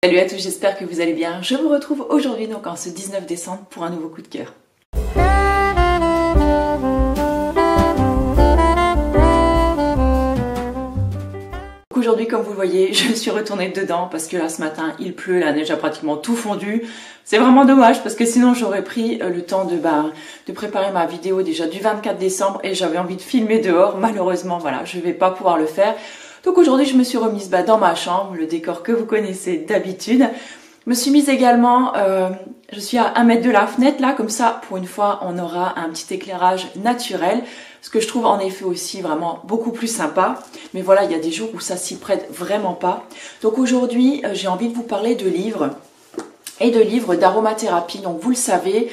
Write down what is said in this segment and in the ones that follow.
Salut à tous, j'espère que vous allez bien. Je vous retrouve aujourd'hui donc en ce 19 décembre pour un nouveau coup de cœur. Aujourd'hui, comme vous le voyez, je suis retournée dedans parce que là ce matin il pleut, la neige a pratiquement tout fondu. C'est vraiment dommage parce que sinon j'aurais pris le temps de préparer ma vidéo déjà du 24 décembre et j'avais envie de filmer dehors. Malheureusement, voilà, je vais pas pouvoir le faire. Donc aujourd'hui, je me suis remise dans ma chambre, le décor que vous connaissez d'habitude. Je me suis mise également, je suis à 1 mètre de la fenêtre là, comme ça, pour une fois, on aura un petit éclairage naturel. Ce que je trouve en effet aussi vraiment beaucoup plus sympa. Mais voilà, il y a des jours où ça s'y prête vraiment pas. Donc aujourd'hui, j'ai envie de vous parler de livres. Et de livres d'aromathérapie. Donc vous le savez,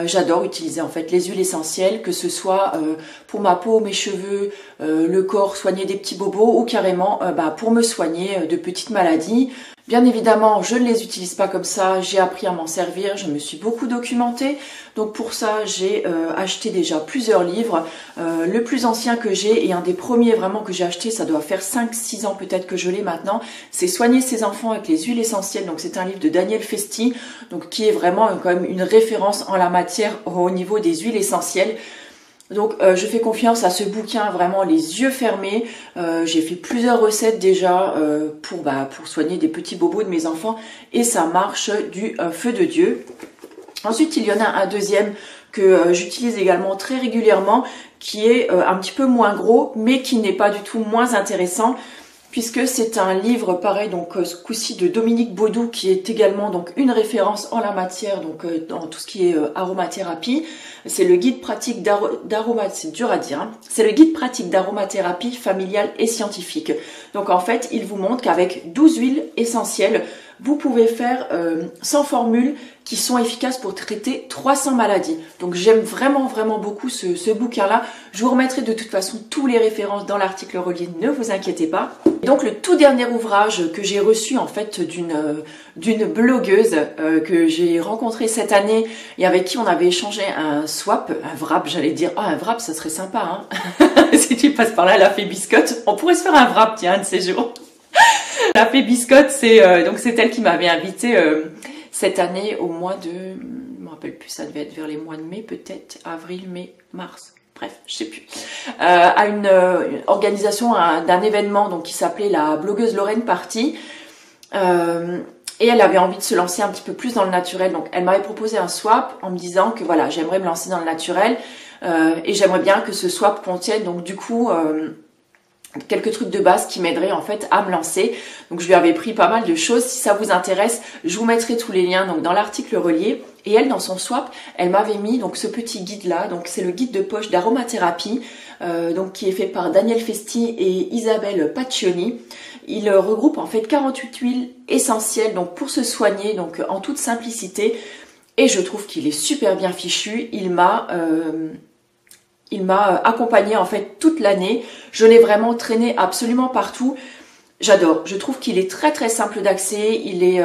j'adore utiliser en fait les huiles essentielles, que ce soit pour ma peau, mes cheveux, le corps, soigner des petits bobos ou carrément pour me soigner de petites maladies. Bien évidemment, je ne les utilise pas comme ça, j'ai appris à m'en servir, je me suis beaucoup documentée. Donc pour ça, j'ai acheté déjà plusieurs livres. Le plus ancien que j'ai et un des premiers vraiment que j'ai acheté, ça doit faire 5-6 ans peut-être que je l'ai maintenant, c'est Soigner ses enfants avec les huiles essentielles. Donc c'est un livre de Daniel Festi, donc qui est vraiment quand même une référence en la matière au niveau des huiles essentielles. Donc je fais confiance à ce bouquin vraiment les yeux fermés. J'ai fait plusieurs recettes déjà pour soigner des petits bobos de mes enfants et ça marche du feu de Dieu. Ensuite il y en a un deuxième que j'utilise également très régulièrement qui est un petit peu moins gros mais qui n'est pas du tout moins intéressant. Puisque c'est un livre pareil, donc ce coup-ci de Dominique Baudou, qui est également donc une référence en la matière, donc dans tout ce qui est aromathérapie. C'est le guide pratique c'est dur à dire, hein. C'est le guide pratique d'aromathérapie familiale et scientifique. Donc en fait, il vous montre qu'avec 12 huiles essentielles, vous pouvez faire 100 formules qui sont efficaces pour traiter 300 maladies. Donc j'aime vraiment beaucoup ce bouquin-là. Je vous remettrai de toute façon tous les références dans l'article relié, ne vous inquiétez pas. Et donc le tout dernier ouvrage que j'ai reçu en fait d'une blogueuse que j'ai rencontrée cette année et avec qui on avait échangé un swap, un wrap, j'allais dire. Ah, un wrap, ça serait sympa, hein. Si tu passes par là, la fée biscotte, on pourrait se faire un wrap, tiens, un de ces jours. La fée biscotte, c'est elle qui m'avait invitée cette année au mois de, je ne me rappelle plus, ça devait être vers les mois de mai peut-être, avril, mai, mars, bref, je sais plus, à une organisation d'un événement donc qui s'appelait la blogueuse Lorraine Party. Et elle avait envie de se lancer un petit peu plus dans le naturel. Donc elle m'avait proposé un swap en me disant que voilà, j'aimerais me lancer dans le naturel et j'aimerais bien que ce swap contienne donc du coup quelques trucs de base qui m'aideraient en fait à me lancer. Donc je lui avais pris pas mal de choses. Si ça vous intéresse, je vous mettrai tous les liens donc dans l'article relié. Et elle, dans son swap, elle m'avait mis donc ce petit guide là. Donc c'est le guide de poche d'aromathérapie, donc qui est fait par Daniel Festi et Isabelle Paccioni. Il regroupe en fait 48 huiles essentielles donc pour se soigner donc en toute simplicité. Et je trouve qu'il est super bien fichu. Il m'a accompagné en fait toute l'année. Je l'ai vraiment traîné absolument partout. J'adore. Je trouve qu'il est très simple d'accès. Il est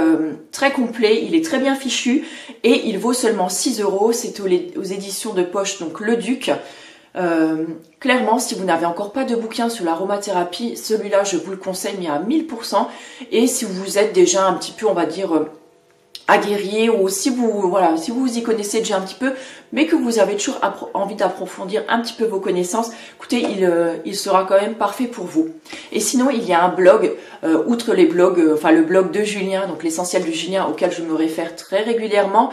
très complet. Il est très bien fichu. Et il vaut seulement 6 €. C'est aux éditions de poche, donc Le Duc. Clairement, si vous n'avez encore pas de bouquin sur l'aromathérapie, celui-là, je vous le conseille, mais à 1000%. Et si vous êtes déjà un petit peu, on va dire, aguerri, ou si vous y connaissez déjà un petit peu, mais que vous avez toujours envie d'approfondir un petit peu vos connaissances, écoutez, il sera quand même parfait pour vous. Et sinon, il y a un blog, outre les blogs, le blog de Julien, donc l'essentiel de Julien, auquel je me réfère très régulièrement.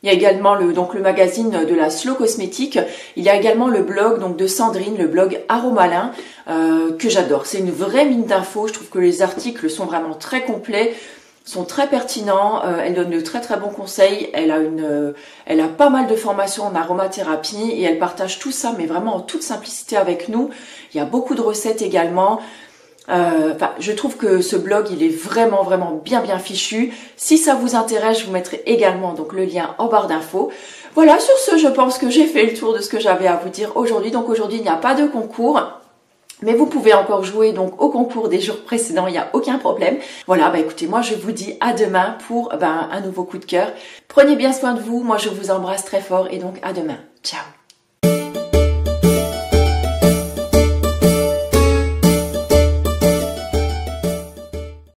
Il y a également le magazine de la Slow Cosmétique. Il y a également le blog donc de Sandrine, le blog Aromalin, que j'adore. C'est une vraie mine d'infos. Je trouve que les articles sont vraiment très complets, sont très pertinents. Elle donne de très bons conseils. Elle a pas mal de formations en aromathérapie et elle partage tout ça, mais vraiment en toute simplicité avec nous. Il y a beaucoup de recettes également. Je trouve que ce blog il est vraiment bien fichu. Si ça vous intéresse, je vous mettrai également donc le lien en barre d'infos. Voilà, sur ce, je pense que j'ai fait le tour de ce que j'avais à vous dire aujourd'hui. Donc aujourd'hui, il n'y a pas de concours. Mais vous pouvez encore jouer donc au concours des jours précédents, il n'y a aucun problème. Voilà, écoutez, moi je vous dis à demain pour un nouveau coup de cœur. Prenez bien soin de vous, moi je vous embrasse très fort et donc à demain. Ciao.